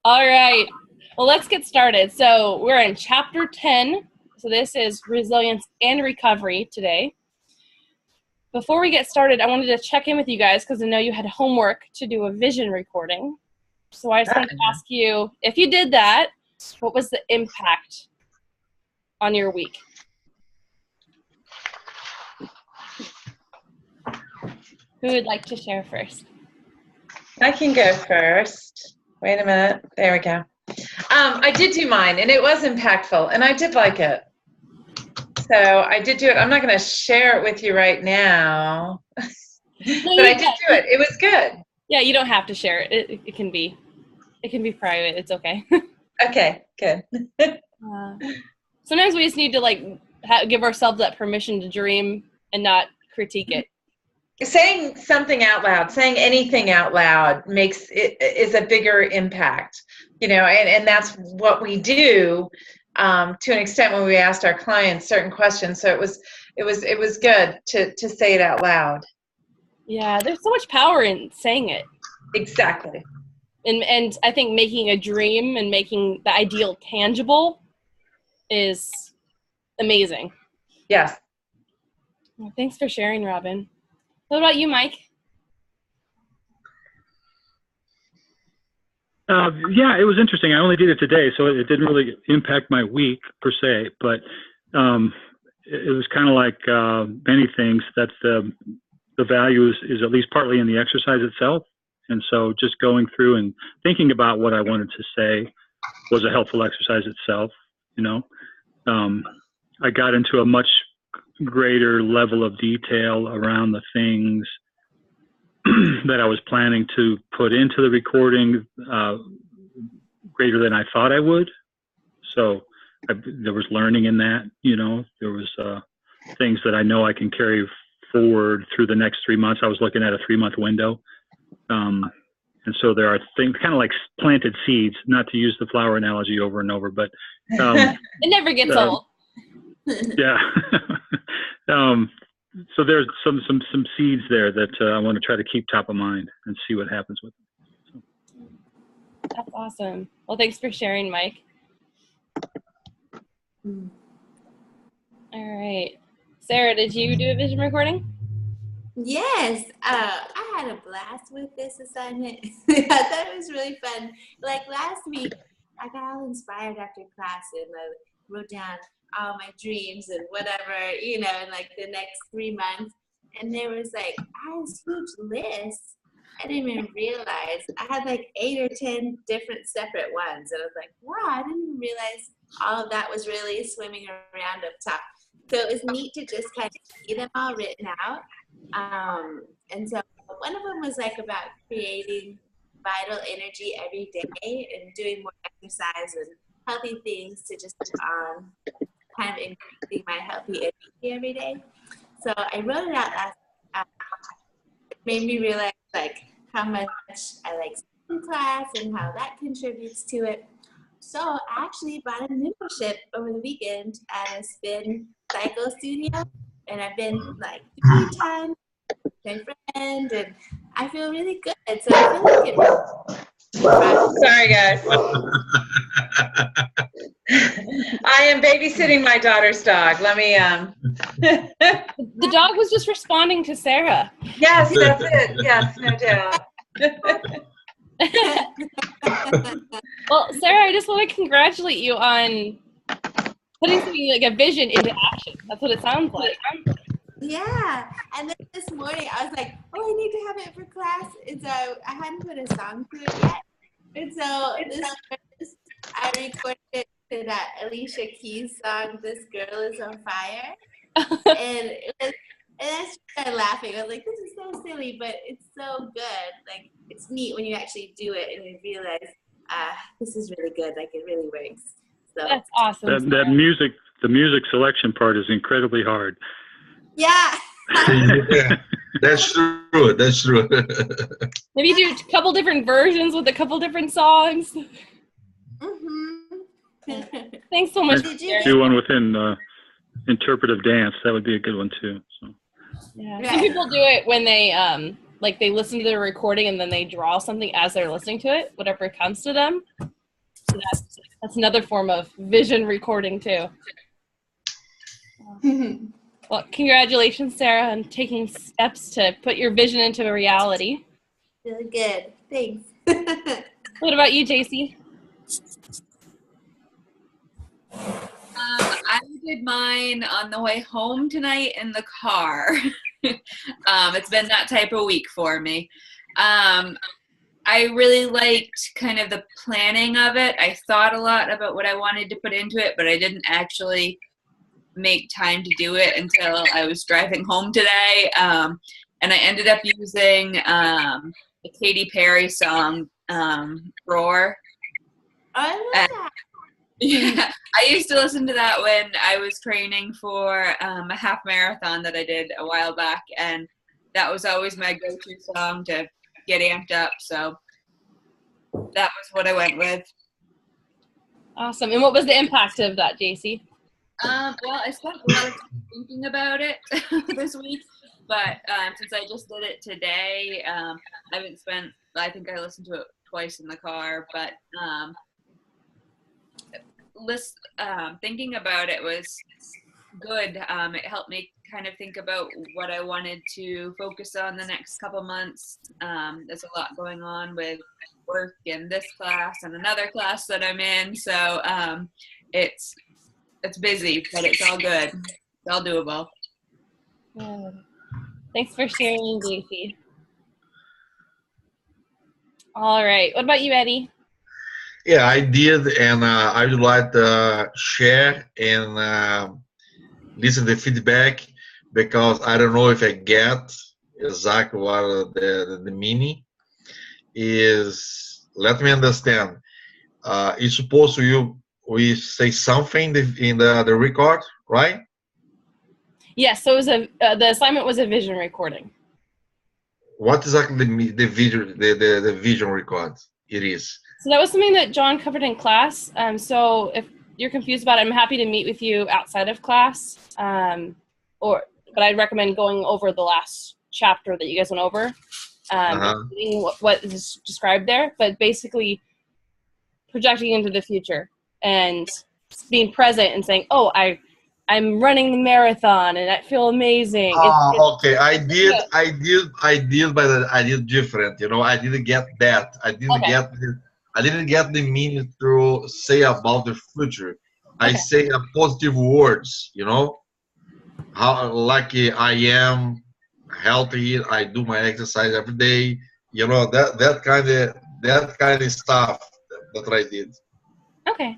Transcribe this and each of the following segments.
All right. Well, let's get started. So we're in chapter 10. So this is resilience and recovery today. Before we get started, I wanted to check in with you guys because I know you had homework to do a vision recording. So I just wanted to ask you, if you did that, what was the impact on your week? Who would like to share first? I can go first. Wait a minute. There we go. I did do mine, and it was impactful, and I did like it. So I did do it. I'm not going to share it with you right now, but I did do it. It was good. Yeah, you don't have to share it. It can be private. It's okay. Okay, good. Sometimes we just need to give ourselves that permission to dream and not critique it. Saying something out loud, saying anything out loud is a bigger impact, and that's what we do to an extent when we asked our clients certain questions. So it was good to say it out loud. Yeah, there's so much power in saying it. Exactly. And I think making a dream and making the ideal tangible is amazing. Yes. Well, thanks for sharing, Robin. What about you, Mike? Yeah, it was interesting. I only did it today, so it didn't really impact my week per se, but it was kind of like many things that the value is at least partly in the exercise itself. And so just going through and thinking about what I wanted to say was a helpful exercise itself. I got into a much greater level of detail around the things that I was planning to put into the recording, greater than I thought I would. So there was learning in that, there was things that I know I can carry forward through the next 3 months. I was looking at a 3-month window. And so there are things kind of like planted seeds, not to use the flower analogy over and over, but it never gets old. Yeah. So there's some seeds there that I want to try to keep top of mind and see what happens with them. So. That's awesome. Well, thanks for sharing, Mike. All right. Sarah, did you do a vision recording? Yes, I had a blast with this assignment. I thought it was really fun. Like last week, I got all inspired after class and I wrote down all my dreams and whatever, in like the next 3 months. And there was I had this huge list. I didn't even realize. I had like 8 or 10 different separate ones. And I was like, wow, I didn't even realize all of that was really swimming around up top. So it was neat to just kind of see them all written out. And so one of them was about creating vital energy every day and doing more exercise and healthy things to just on kind of increasing my healthy energy every day. So I wrote it out last it made me realize how much I like spin class and how that contributes to it. So I actually bought a membership over the weekend at a spin cycle studio, and I've been 3 times with my friend, and I feel really good. So I feel like it. Sorry, guys. I am babysitting my daughter's dog. Let me. The dog was just responding to Sarah. Yes, that's it. Yes, no doubt. Well, Sarah, I just want to congratulate you on putting something like a vision into action. That's what it sounds like. Yeah, and then this morning I was like, oh, I need to have it for class, and so I hadn't put a song to it yet, and so I recorded it to that Alicia Keys song, "This Girl Is on Fire," and I started laughing. I was like, this is so silly, but it's so good. It's neat when you actually do it and you realize, this is really good. It really works. So that's awesome. The music selection part is incredibly hard. Yeah. Yeah, that's true. That's true. Maybe do a couple different versions with a couple different songs. Mm-hmm. Thanks so much. Do one within interpretive dance. That would be a good one too. So. Yeah. Some people do it when they like they listen to the recording and then they draw something as they're listening to it, whatever comes to them. So that's another form of vision recording too. Well, congratulations, Sarah, on taking steps to put your vision into a reality. Really good. Thanks. What about you, JC? I did mine on the way home tonight in the car. It's been that type of week for me. I really liked kind of the planning of it. I thought a lot about what I wanted to put into it, but I didn't actually make time to do it until I was driving home today. And I ended up using the Katy Perry song, Roar. I love that. Yeah, I used to listen to that when I was training for a half marathon that I did a while back, and that was always my go-to song to get amped up, so that was what I went with. Awesome. And what was the impact of that, JC? Well, I spent a lot of time thinking about it this week, but since I just did it today, I think I listened to it twice in the car, but thinking about it was good. It helped me kind of think about what I wanted to focus on the next couple months. There's a lot going on with work and this class and another class that I'm in, so it's busy, but it's all good. It's all doable. Yeah. Thanks for sharing, JC. All right. What about you, Eddie? Yeah, I did, and I would like to share and listen to the feedback because I don't know if I get exactly what the meaning is. Let me understand. It's supposed to we say something in the record, right? Yes. So it was the assignment was a vision recording. What exactly the vision record it is? So that was something that John covered in class. So if you're confused about it, I'm happy to meet with you outside of class. But I'd recommend going over the last chapter that you guys went over, what is described there. But basically, projecting into the future and being present and saying, "Oh, I'm running the marathon and I feel amazing." Okay. I did, but I did different. I didn't get that. I didn't get the meaning to say about the future. I say a positive words. How lucky I am, healthy. I do my exercise every day. That kind of stuff that I did. Okay.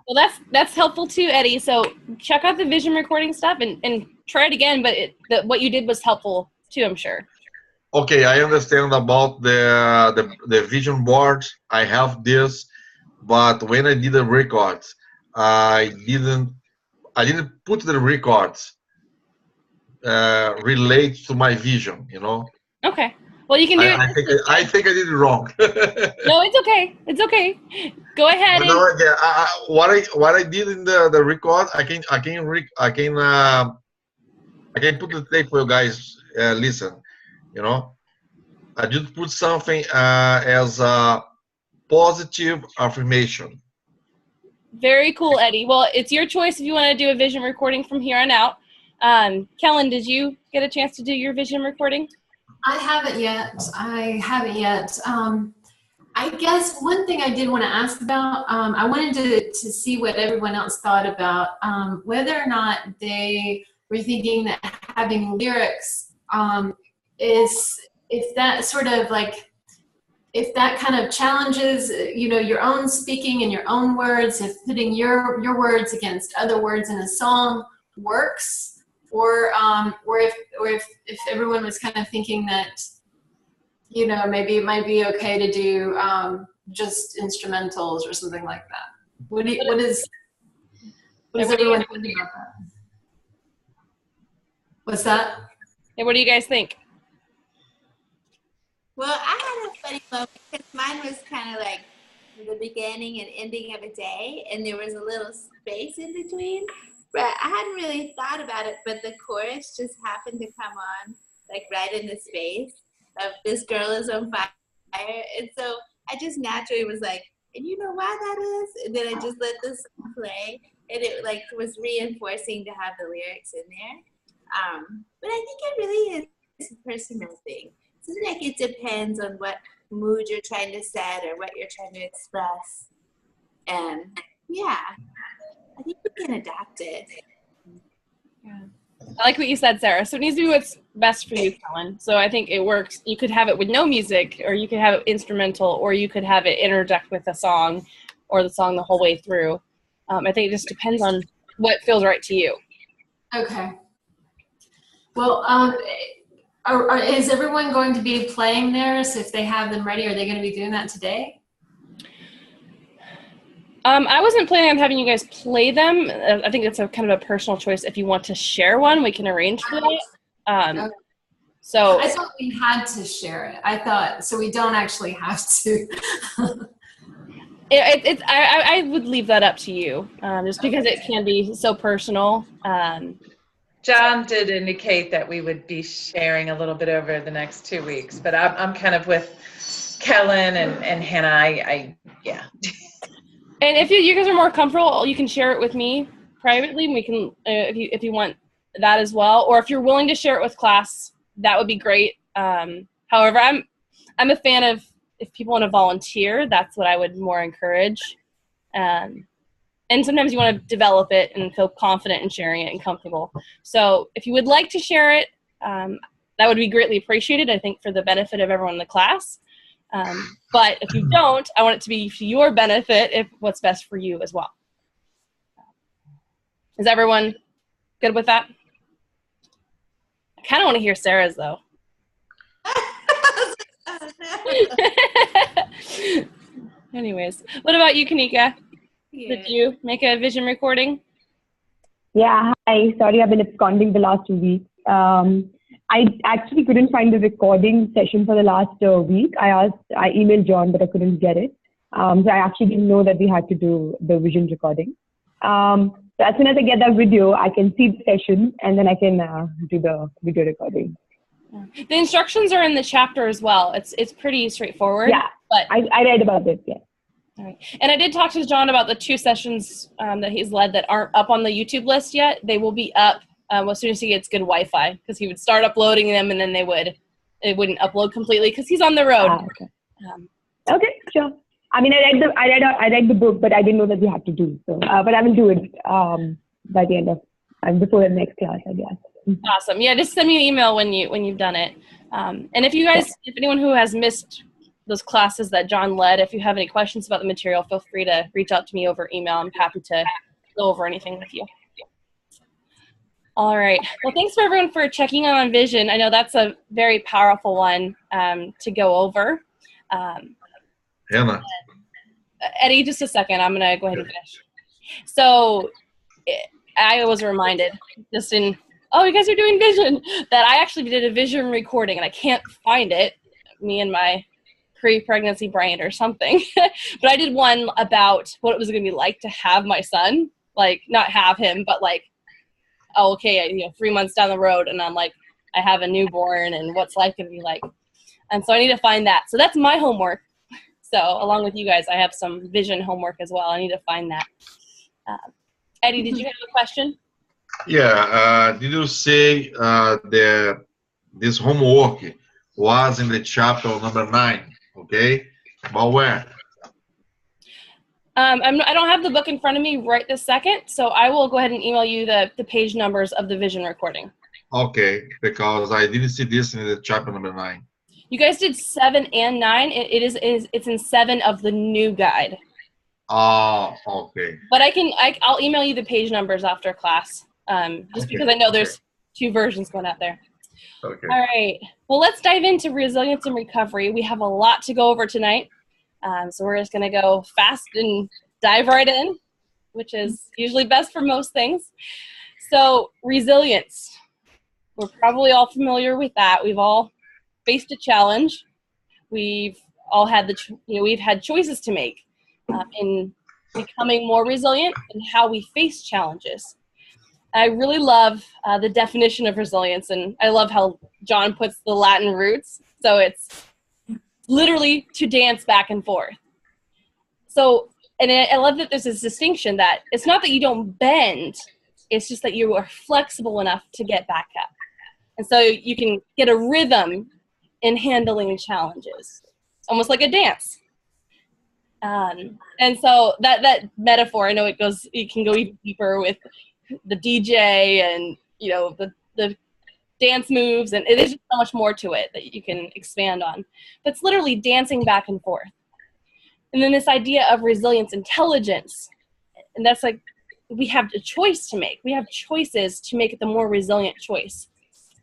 Well, that's helpful too, Eddie. So check out the vision recording stuff and try it again. But what you did was helpful too, I'm sure. Okay, I understand about the vision board. I have this, but when I did the records, I didn't put the records relate to my vision. Okay. Well, you can do it. I think I did it wrong. No, it's okay. It's okay. Go ahead. What I did in the record, I can put the tape for you guys. Listen, I just put something as a positive affirmation. Very cool, Eddie. Well, it's your choice if you want to do a vision recording from here on out. Kellen, did you get a chance to do your vision recording? I haven't yet. I guess one thing I did want to ask about, I wanted to see what everyone else thought about whether or not they were thinking that having lyrics if that sort of if that kind of challenges, your own speaking in your own words, if putting your words against other words in a song works. Or if everyone was kind of thinking that, maybe it might be okay to do just instrumentals or something like that. What does everyone think about that? What's that? Hey, what do you guys think? Well, I had a funny moment because mine was kind of like the beginning and ending of a day, and there was a little space in between. But I hadn't really thought about it, but the chorus just happened to come on, right in the space. of This Girl Is on Fire. And so I just naturally was like, and you know why that is? And then I just let this play, and it like was reinforcing to have the lyrics in there. But I think it really is a personal thing. So like it depends on what mood you're trying to set or what you're trying to express. And yeah, I think we can adapt it. Yeah. I like what you said, Sarah. So it needs to be what's best for you, Kellen. So I think it works. You could have it with no music, or you could have it instrumental, or you could have it interject with a song, or the song the whole way through. I think it just depends on what feels right to you. Okay. Well, is everyone going to be playing theirs if they have them ready? Are they going to be doing that today? I wasn't planning on having you guys play them. I think it's a kind of a personal choice. If you want to share one, we can arrange for that. Okay. So I thought we had to share it. I thought, so we don't actually have to. I would leave that up to you, just because it can be so personal. John did indicate that we would be sharing a little bit over the next 2 weeks, but I'm kind of with Kellen and Hannah. Yeah. And if you guys are more comfortable, you can share it with me privately. We can, if you want that as well, or if you're willing to share it with class, that would be great. However, I'm a fan of if people want to volunteer. That's what I would more encourage. And sometimes you want to develop it and feel confident in sharing it and comfortable. So if you would like to share it, that would be greatly appreciated, I think, for the benefit of everyone in the class. But if you don't, I want it to be for your benefit, if what's best for you as well. Is everyone good with that? I kind of want to hear Sarah's, though. Anyways, what about you, Kanika? Yeah. Did you make a vision recording? Yeah, hi. Sorry, I've been absconding the last 2 weeks. I actually couldn't find the recording session for the last week. I emailed John, but I couldn't get it. So I actually didn't know that we had to do the vision recording. So as soon as I get that video, I can see the session, and then I can do the video recording. The instructions are in the chapter as well. It's pretty straightforward. Yeah, but I read about it, yeah. All right. And I did talk to John about the 2 sessions that he's led that aren't up on the YouTube list yet. They will be up as soon as he gets good Wi-Fi, because he would start uploading them and then it wouldn't upload completely because he's on the road. Okay. Okay, sure. I mean, I read the book, but I didn't know that we had to do so. But I will do it by the end of before the next class, I guess. Awesome. Yeah, just send me an email when you've done it. And if anyone who has missed those classes that John led, if you have any questions about the material, feel free to reach out to me over email. I'm happy to go over anything with you. All right. Well, thanks for everyone for checking on vision. I know that's a very powerful one to go over. Hannah. Eddie, just a second. I'm going to go ahead and finish. So I was reminded just you guys are doing vision, that I actually did a vision recording and I can't find it. Me and my pre-pregnancy brain or something. But I did one about what it was going to be like to have my son, like not have him, but like, oh, okay, 3 months down the road, and I'm like, I have a newborn, and what's life going to be like? And so I need to find that. So that's my homework. So along with you guys, I have some vision homework as well. I need to find that. Eddie, did you have a question? Yeah. Did you say this homework was in the chapter number 9? Okay. About where? I don't have the book in front of me right this second, so I will go ahead and email you the page numbers of the vision recording. Okay, because I didn't see this in the chapter number 9. You guys did 7 and 9. It's in 7 of the new guide. Oh, okay. But I'll email you the page numbers after class, just because I know there's 2 versions going out there. Okay. All right. Well, let's dive into resilience and recovery. We have a lot to go over tonight. So we're just going to go fast and dive right in, which is usually best for most things. So resilience, we're probably all familiar with that. We've all faced a challenge. We've all had we've had choices to make in becoming more resilient and how we face challenges. I really love the definition of resilience, and I love how John puts the Latin roots. So it's literally to dance back and forth. So, and I love that there's this distinction that it's not that you don't bend, it's just that you are flexible enough to get back up. And so you can get a rhythm in handling challenges, almost like a dance. And so that metaphor, I know it can go even deeper with the DJ and, the dance moves, and it is just so much more to it that you can expand on. But it's literally dancing back and forth. And then this idea of resilience intelligence, and that's like, we have a choice to make. We have choices to make it the more resilient choice.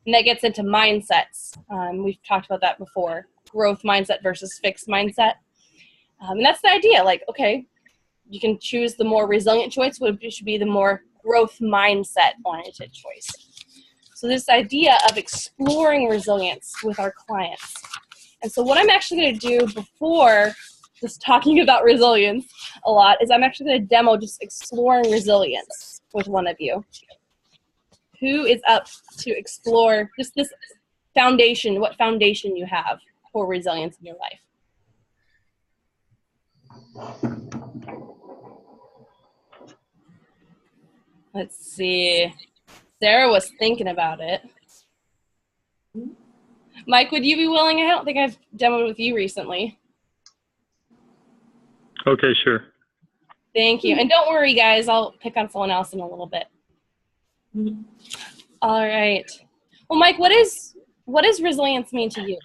And that gets into mindsets. We've talked about that before, growth mindset versus fixed mindset. And that's the idea, like, okay, you can choose the more resilient choice, but it should be the more growth mindset-oriented choice. So this idea of exploring resilience with our clients. And so what I'm actually going to do before just talking about resilience a lot is I'm actually going to demo just exploring resilience with one of you. Who is up to explore just this foundation, what foundation you have for resilience in your life? Let's see. Sarah was thinking about it. Mike, would you be willing? I don't think I've demoed with you recently. Okay, sure. Thank you. And don't worry, guys. I'll pick on someone else in a little bit. All right. Well, Mike, what does resilience mean to you?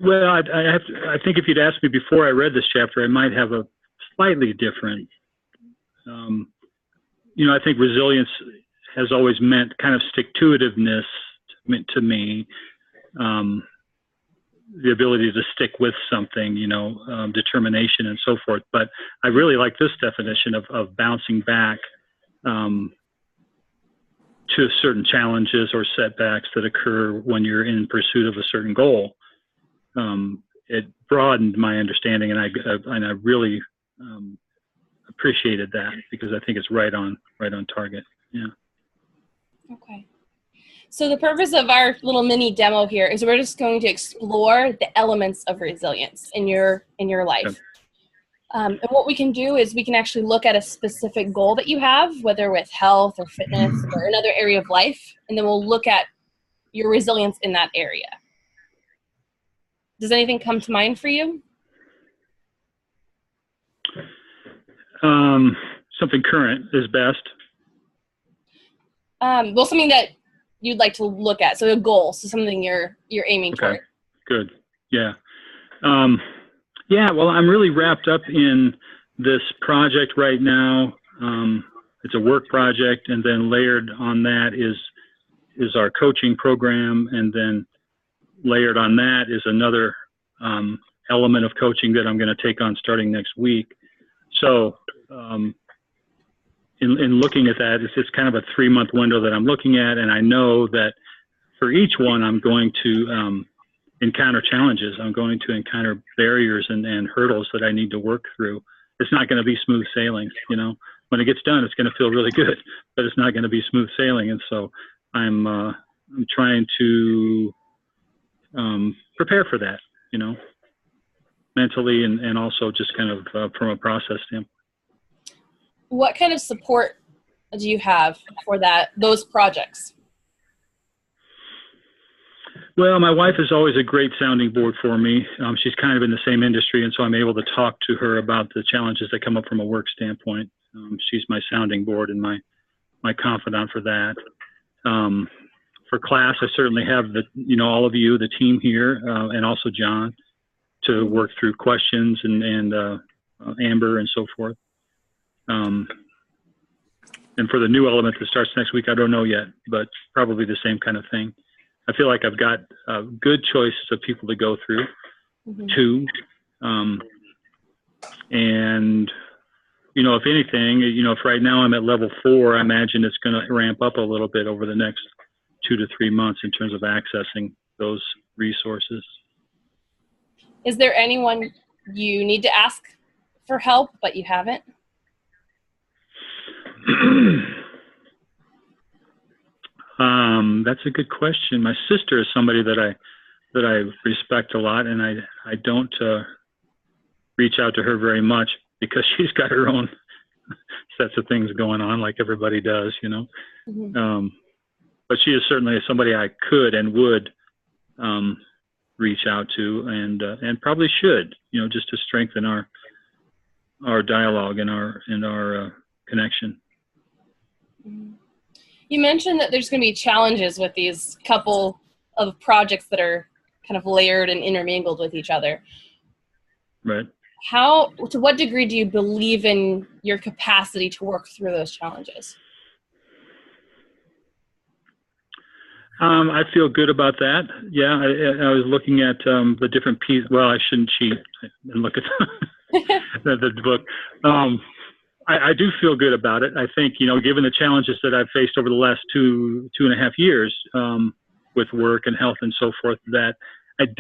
Well, I think if you'd asked me before I read this chapter, I might have a slightly different. I think resilience has always meant kind of stick-to-itiveness to me, the ability to stick with something, determination and so forth. But I really like this definition of bouncing back to certain challenges or setbacks that occur when you're in pursuit of a certain goal. It broadened my understanding, and I really appreciated that because I think it's right on target. Yeah. Okay. So the purpose of our little mini demo here is we're just going to explore the elements of resilience in your life. Okay. And what we can do is we can actually look at a specific goal that you have, whether with health or fitness or another area of life, and then we'll look at your resilience in that area. Does anything come to mind for you? Something current is best. Well, something that you'd like to look at. So a goal, so something you're aiming toward. Good. Yeah. Well, I'm really wrapped up in this project right now. It's a work project, and then layered on that is our coaching program, and then layered on that is another element of coaching that I'm going to take on starting next week. So in looking at that, it's kind of a 3-month window that I'm looking at, and I know that for each one I'm going to encounter challenges. I'm going to encounter barriers and hurdles that I need to work through. It's not going to be smooth sailing, When it gets done, it's going to feel really good, but it's not going to be smooth sailing. And so I'm trying to prepare for that, mentally and also just kind of from a process standpoint. What kind of support do you have for those projects? Well, my wife is always a great sounding board for me. She's kind of in the same industry, and so I'm able to talk to her about the challenges that come up from a work standpoint. She's my sounding board and my confidant for that. For class, I certainly have all of you, the team here, and also John, to work through questions and Amber and so forth. And for the new element that starts next week, I don't know yet, but probably the same kind of thing. I feel like I've got good choices of people to go through, too. And, if anything, if right now I'm at level 4, I imagine it's going to ramp up a little bit over the next 2 to 3 months in terms of accessing those resources. Is there anyone you need to ask for help, but you haven't? That's a good question. My sister is somebody that I respect a lot, and I don't reach out to her very much because she's got her own sets of things going on, like everybody does, you know. Mm-hmm. But she is certainly somebody I could and would reach out to, and probably should, you know, just to strengthen our dialogue and our connection. You mentioned that there's going to be challenges with these couple of projects that are kind of layered and intermingled with each other. Right. To what degree do you believe in your capacity to work through those challenges? I feel good about that. Yeah, I was looking at the different pieces. Well, I shouldn't cheat and look at the book. I do feel good about it. I think, you know, given the challenges that I've faced over the last two and a half years with work and health and so forth, that it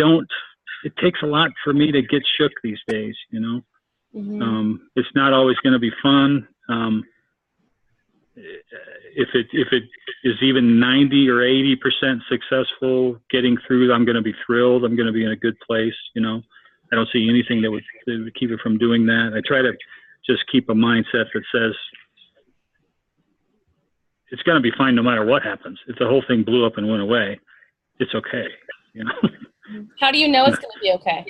takes a lot for me to get shook these days, you know. Mm-hmm. It's not always going to be fun. If it is even 90 or 80% successful getting through, I'm going to be thrilled. I'm going to be in a good place, you know. I don't see anything that would keep it from doing that. I try to just keep a mindset that says it's going to be fine no matter what happens. If the whole thing blew up and went away, it's okay, you know. How do you know it's going to be okay?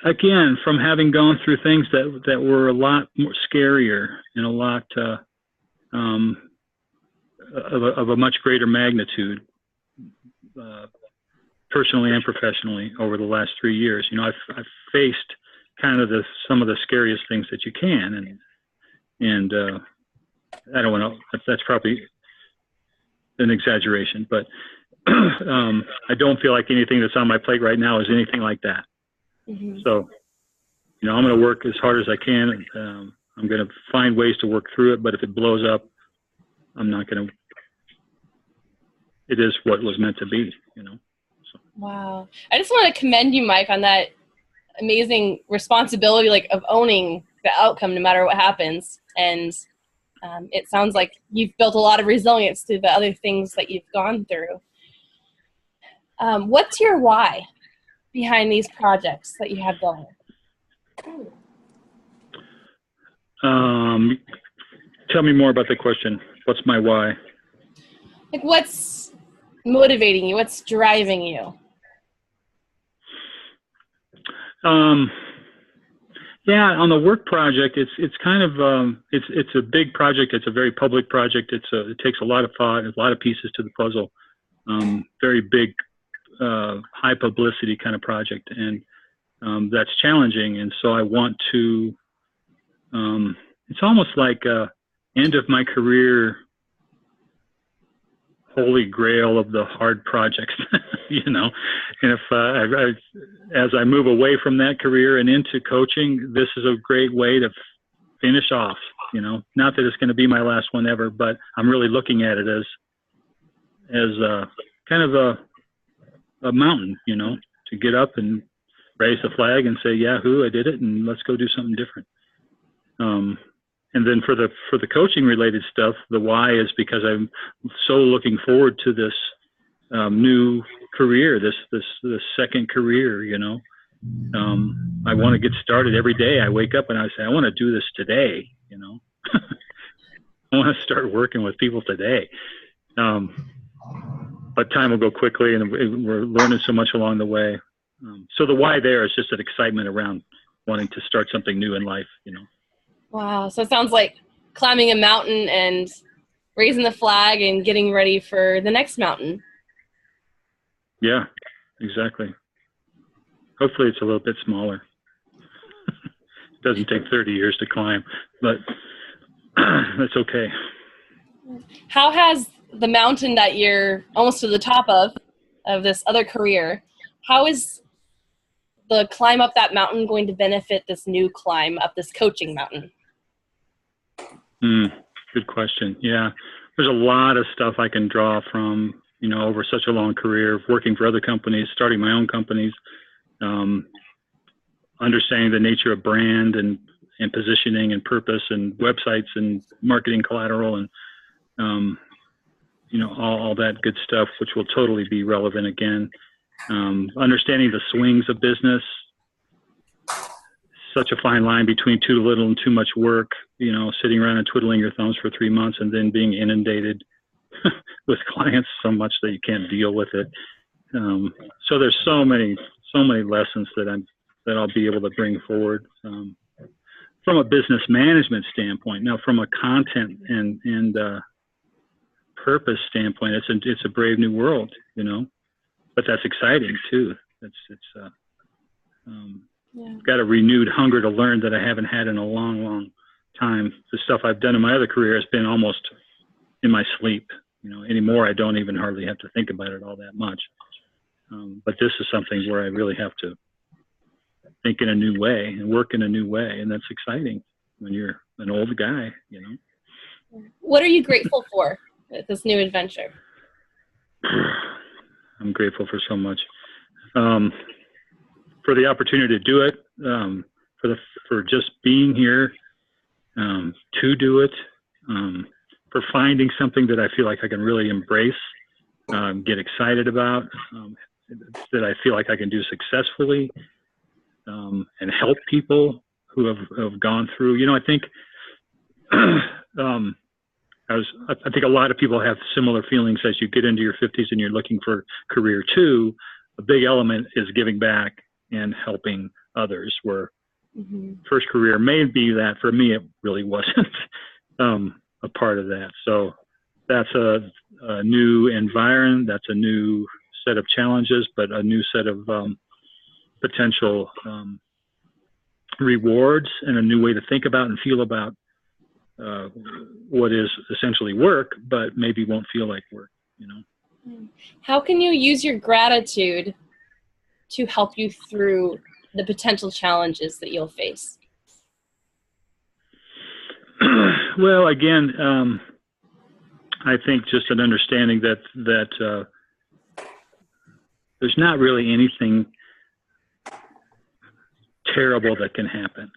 Again, from having gone through things that were a lot more scarier and a lot of a much greater magnitude, personally and professionally, over the last 3 years. You know, I've faced kind of some of the scariest things that you can, and I don't want to. That's probably an exaggeration, but I don't feel like anything that's on my plate right now is anything like that. Mm-hmm. So, you know, I'm going to work as hard as I can. I'm going to find ways to work through it, but if it blows up, I'm not going to. It is what was meant to be, you know. So. Wow. I just want to commend you, Mike, on that amazing responsibility, like, of owning the outcome no matter what happens. And it sounds like you've built a lot of resilience through the other things that you've gone through. What's your why behind these projects that you have going? Tell me more about the question. What's my why? Like, what's motivating you? What's driving you? Yeah, on the work project, it's kind of it's a big project. It's a very public project. It takes a lot of thought, a lot of pieces to the puzzle. Very big, high publicity kind of project, and that's challenging. And so I want to. It's almost like a end of my career holy grail of the hard projects, you know. And if as I move away from that career and into coaching, this is a great way to finish off, you know. Not that it's going to be my last one ever, but I'm really looking at it as kind of a mountain, you know, to get up and raise the flag and say, yahoo, I did it, and let's go do something different. And then for the coaching related stuff, the why is because I'm so looking forward to this new career, this second career, you know. I want to get started every day. I wake up and I say, I want to do this today, you know. I want to start working with people today. But time will go quickly, and we're learning so much along the way. So the why there is just an excitement around wanting to start something new in life, you know. Wow. So it sounds like climbing a mountain and raising the flag and getting ready for the next mountain. Yeah, exactly. Hopefully it's a little bit smaller. It doesn't take 30 years to climb, but that's okay. How has the mountain that you're almost to the top of this other career, how is the climb up that mountain going to benefit this new climb up this coaching mountain? Good question. Yeah, there's a lot of stuff I can draw from, you know, over such a long career of working for other companies, starting my own companies, understanding the nature of brand and positioning and purpose and websites and marketing collateral. And all that good stuff, which will totally be relevant again. Understanding the swings of business, such a fine line between too little and too much work, sitting around and twiddling your thumbs for 3 months and then being inundated with clients so much that you can't deal with it. So there's so many lessons that I'll be able to bring forward from a business management standpoint. Now, from a content and purpose standpoint, it's a brave new world, but that's exciting too. Got a renewed hunger to learn that I haven't had in a long time. The stuff I've done in my other career has been almost in my sleep. Anymore I don't even hardly have to think about it all that much. But this is something where I really have to think in a new way and work in a new way, and that's exciting when you're an old guy. What are you grateful for with this new adventure? I'm grateful for so much. For the opportunity to do it, for just being here, to do it, for finding something that I feel like I can really embrace, get excited about, that I feel like I can do successfully, and help people who have gone through. I think I think a lot of people have similar feelings as you get into your 50s and you're looking for career 2. A big element is giving back and helping others, where first career may be that. For me, it really wasn't a part of that. So that's a new environment, that's a new set of challenges, but a new set of potential rewards, and a new way to think about and feel about what is essentially work, but maybe won't feel like work. How can you use your gratitude to help you through the potential challenges that you'll face? Well, again, I think just an understanding that there's not really anything terrible that can happen.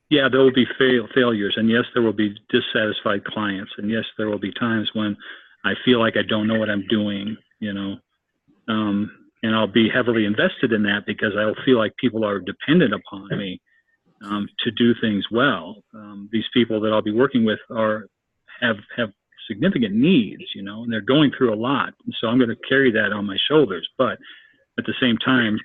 Yeah, there will be failures, and yes, there will be dissatisfied clients, and yes, there will be times when I feel like I don't know what I'm doing, and I'll be heavily invested in that because I'll feel like people are dependent upon me to do things well. These people that I'll be working with have significant needs, and they're going through a lot, and so I'm going to carry that on my shoulders. But at the same time,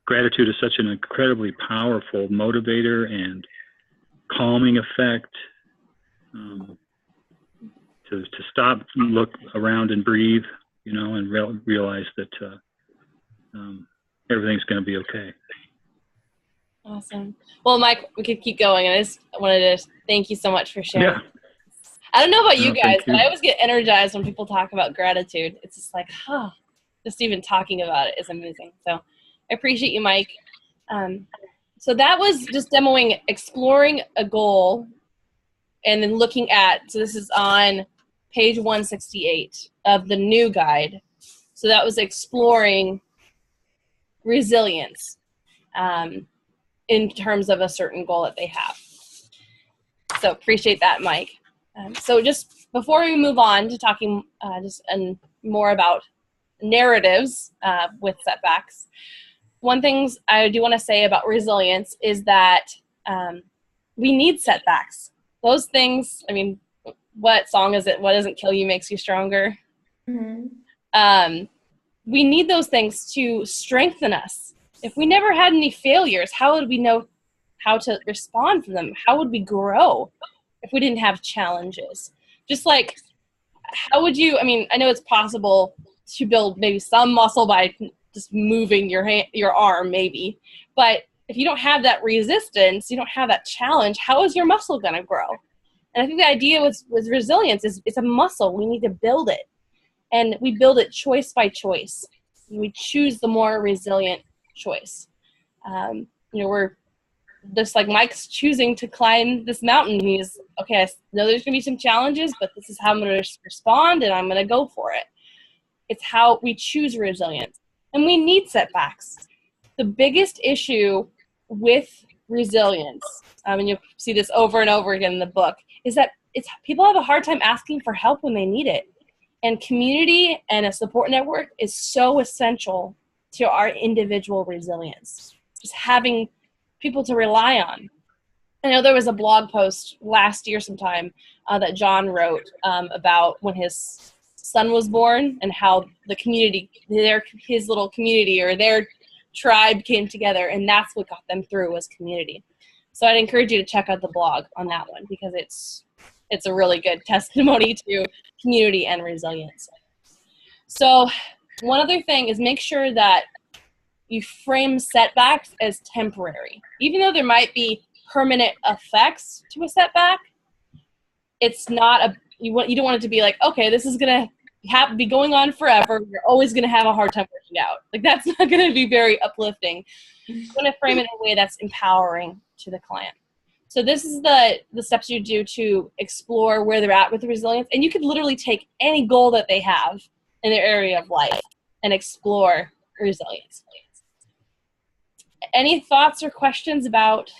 gratitude is such an incredibly powerful motivator and calming effect. To stop, look around, and breathe, and realize that everything's going to be okay. Awesome. Well, Mike, we could keep going, and I just wanted to thank you so much for sharing. Yeah. I don't know about you guys, Thank you. but I always get energized when people talk about gratitude. It's just like, just even talking about it is amazing. So I appreciate you, Mike. So that was just demoing exploring a goal, and then looking at, so this is on page 168 of the new guide. So that was exploring resilience in terms of a certain goal that they have. So appreciate that, Mike. So just before we move on to talking more about narratives with setbacks, one thing I do want to say about resilience is that we need setbacks. Those things, what song is it? What doesn't kill you makes you stronger. Mm-hmm. We need those things to strengthen us. If we never had any failures, how would we know how to respond to them? How would we grow if we didn't have challenges? Just like, how would you, I know it's possible to build maybe some muscle by just moving your arm maybe, but if you don't have that resistance, you don't have that challenge, how is your muscle going to grow? And I think the idea with resilience is it's a muscle. We need to build it. And we build it choice by choice. We choose the more resilient choice. We're just like Mike's choosing to climb this mountain. He's, okay, I know there's going to be some challenges, but this is how I'm going to respond, and I'm going to go for it. It's how we choose resilience. And we need setbacks. The biggest issue with resilience, and you'll see this over and over again in the book, is that people have a hard time asking for help when they need it. And community and a support network is so essential to our individual resilience. Just having people to rely on. I know there was a blog post last year sometime that John wrote about when his son was born and how the community, his little community or their tribe came together, and that's what got them through, was community. So I'd encourage you to check out the blog on that one, because it's a really good testimony to community and resilience. So one other thing is, make sure that you frame setbacks as temporary. Even though there might be permanent effects to a setback, it's not you don't want it to be like, okay, this is gonna be going on forever, you're always gonna have a hard time working out. Like, that's not gonna be very uplifting. You want to frame it in a way that's empowering to the client. So this is the steps you do to explore where they're at with the resilience. And you could literally take any goal that they have in their area of life and explore resilience. Any thoughts or questions about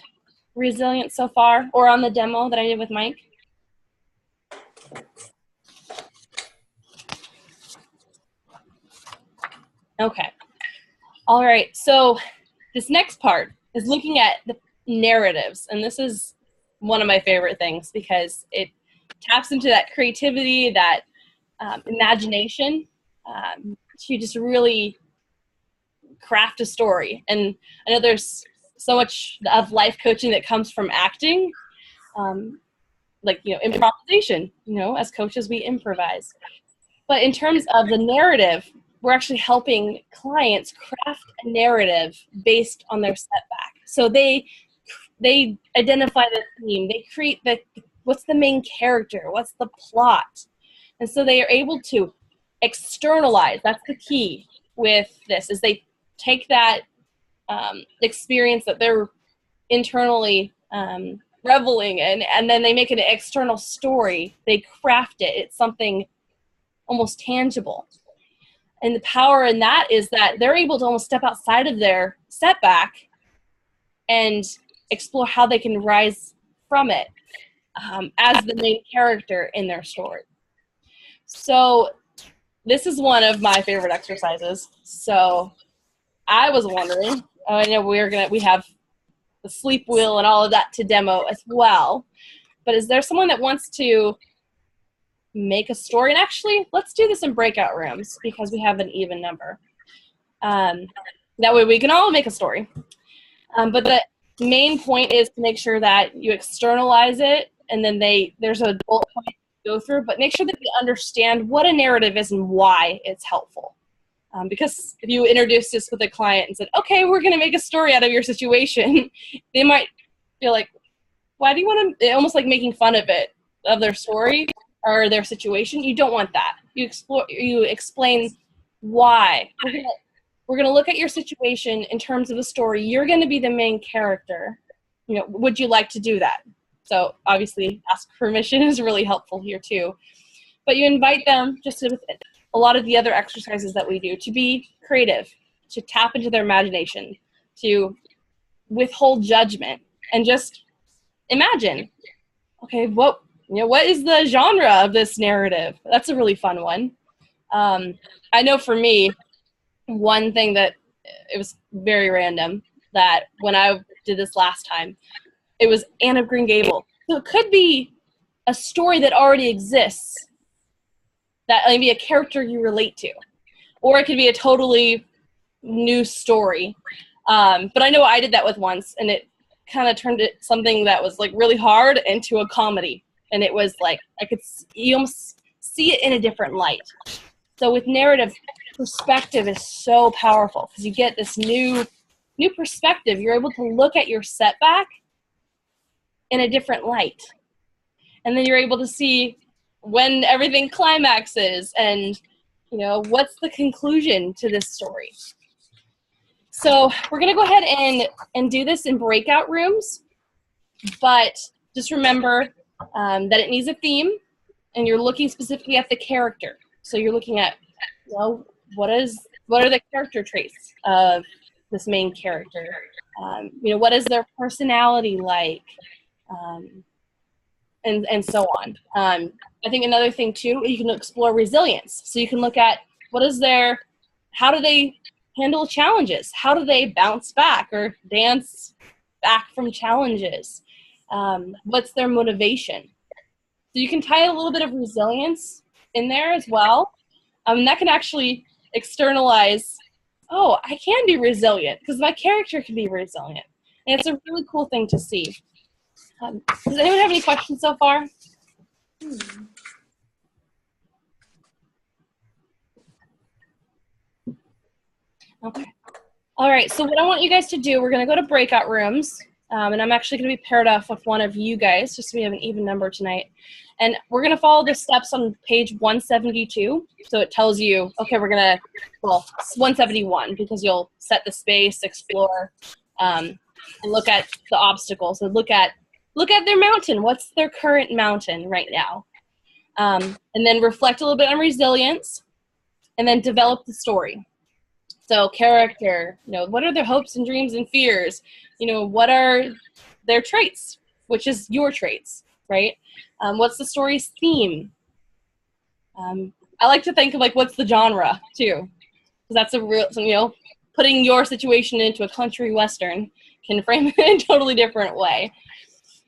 resilience so far, or on the demo that I did with Mike? Okay. All right. So this next part is looking at the narratives. And this is one of my favorite things, because it taps into that creativity, that imagination, to just really craft a story. And I know there's so much of life coaching that comes from acting, like, improvisation. As coaches, we improvise. But in terms of the narrative, we're actually helping clients craft a narrative based on their setback. So they identify the theme, they create what's the main character, what's the plot. And so they are able to externalize. That's the key with this, is they take that experience that they're internally reveling in, and then they make it an external story. They craft it. It's something almost tangible. And the power in that is that they're able to almost step outside of their setback and explore how they can rise from it as the main character in their story. So this is one of my favorite exercises. So I was wondering, I know we have the sleep wheel and all of that to demo as well, but is there someone that wants to make a story? And actually, let's do this in breakout rooms, because we have an even number. That way we can all make a story. But the main point is to make sure that you externalize it, and then there's a bullet point to go through, but make sure that you understand what a narrative is and why it's helpful. Because if you introduce this with a client and said, okay, we're going to make a story out of your situation, they might feel like, why do you want to, almost like making fun of their story or their situation. You don't want that. You explain why. We're going to look at your situation in terms of a story. You're going to be the main character. Would you like to do that? So obviously, ask permission is really helpful here too. But you invite them, just with a lot of the other exercises that we do, to be creative, to tap into their imagination, to withhold judgment, and just imagine, okay, what is the genre of this narrative? That's a really fun one. I know for me, one thing that it was very random, that when I did this last time, it was Anne of Green Gables. So it could be a story that already exists, that maybe a character you relate to, or it could be a totally new story. But I know I did that with once, and it kind of turned it something that was like really hard into a comedy. And it was like, you almost see it in a different light. So with narrative, perspective is so powerful, because you get this new perspective. You're able to look at your setback in a different light. And then you're able to see when everything climaxes and, what's the conclusion to this story. So we're going to go ahead and do this in breakout rooms, but just remember that it needs a theme, and you're looking specifically at the character. So you're looking at, what are the character traits of this main character? What is their personality like? And so on. I think another thing too, you can explore resilience. So you can look at how do they handle challenges? How do they bounce back or dance back from challenges? What's their motivation? So you can tie a little bit of resilience in there as well. That can actually externalize, oh, I can be resilient because my character can be resilient. And it's a really cool thing to see. Does anyone have any questions so far? Okay. All right, so what I want you guys to do, we're going to go to breakout rooms, and I'm actually going to be paired off with one of you guys, just so we have an even number tonight. And we're going to follow the steps on page 172. So it tells you, okay, we're going to, well, 171, because you'll set the space, explore, and look at the obstacles. So look at their mountain. What's their current mountain right now? And then reflect a little bit on resilience, and then develop the story. So character, what are their hopes and dreams and fears? What are their traits, which is your traits, right? What's the story's theme? I like to think of what's the genre too, because that's a real, putting your situation into a country western can frame it in a totally different way.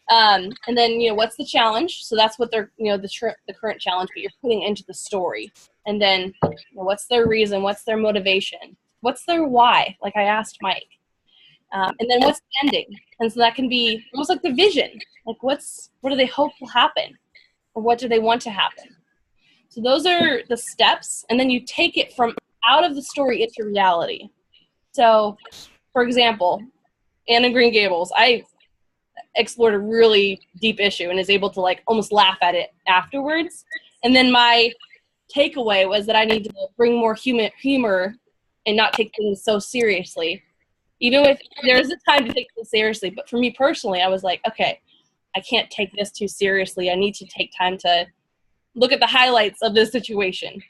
And then, what's the challenge? So that's what they're, the current challenge, but you're putting into the story. And then, what's their reason? What's their motivation? What's their why? Like I asked Mike. And then what's the ending? And so that can be almost like the vision. Like what do they hope will happen? Or what do they want to happen? So those are the steps. And then you take it from out of the story into reality. So, for example, Anne of Green Gables, I explored a really deep issue and is able to almost laugh at it afterwards. And then my takeaway was that I need to bring more humor and not take things so seriously. Even if there's a time to take things seriously, but for me personally, I was like, okay, I can't take this too seriously. I need to take time to look at the highlights of this situation.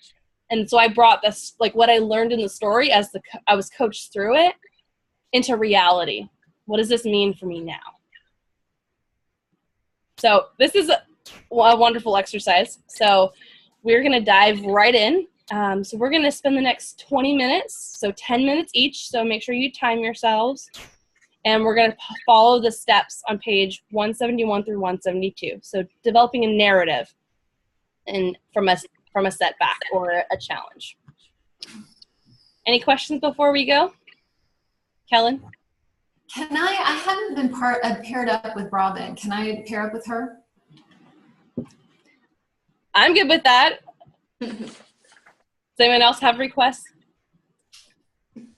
And so I brought this, what I learned in the story as I was coached through it, into reality. What does this mean for me now? So this is a wonderful exercise. So we're going to dive right in. So we're going to spend the next 20 minutes, so 10 minutes each. So make sure you time yourselves. And we're going to follow the steps on page 171 through 172. So developing a narrative from a setback or a challenge. Any questions before we go? Kellen? Can I haven't been paired up with Robin. Can I pair up with her? I'm good with that. Does anyone else have requests?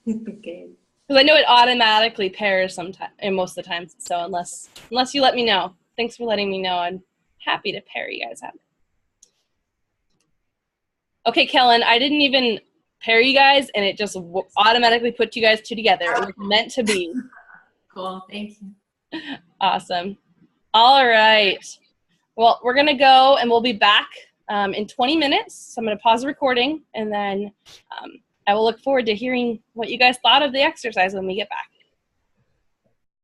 Okay. Because I know it automatically pairs sometimes, and most of the time. So unless you let me know, thanks for letting me know. I'm happy to pair you guys up. Okay, Kellen, I didn't even pair you guys, and it just automatically put you guys two together. It was meant to be. Cool. Thank you. Awesome. All right. Well, we're gonna go, and we'll be back in 20 minutes. So I'm going to pause the recording, and then I will look forward to hearing what you guys thought of the exercise when we get back.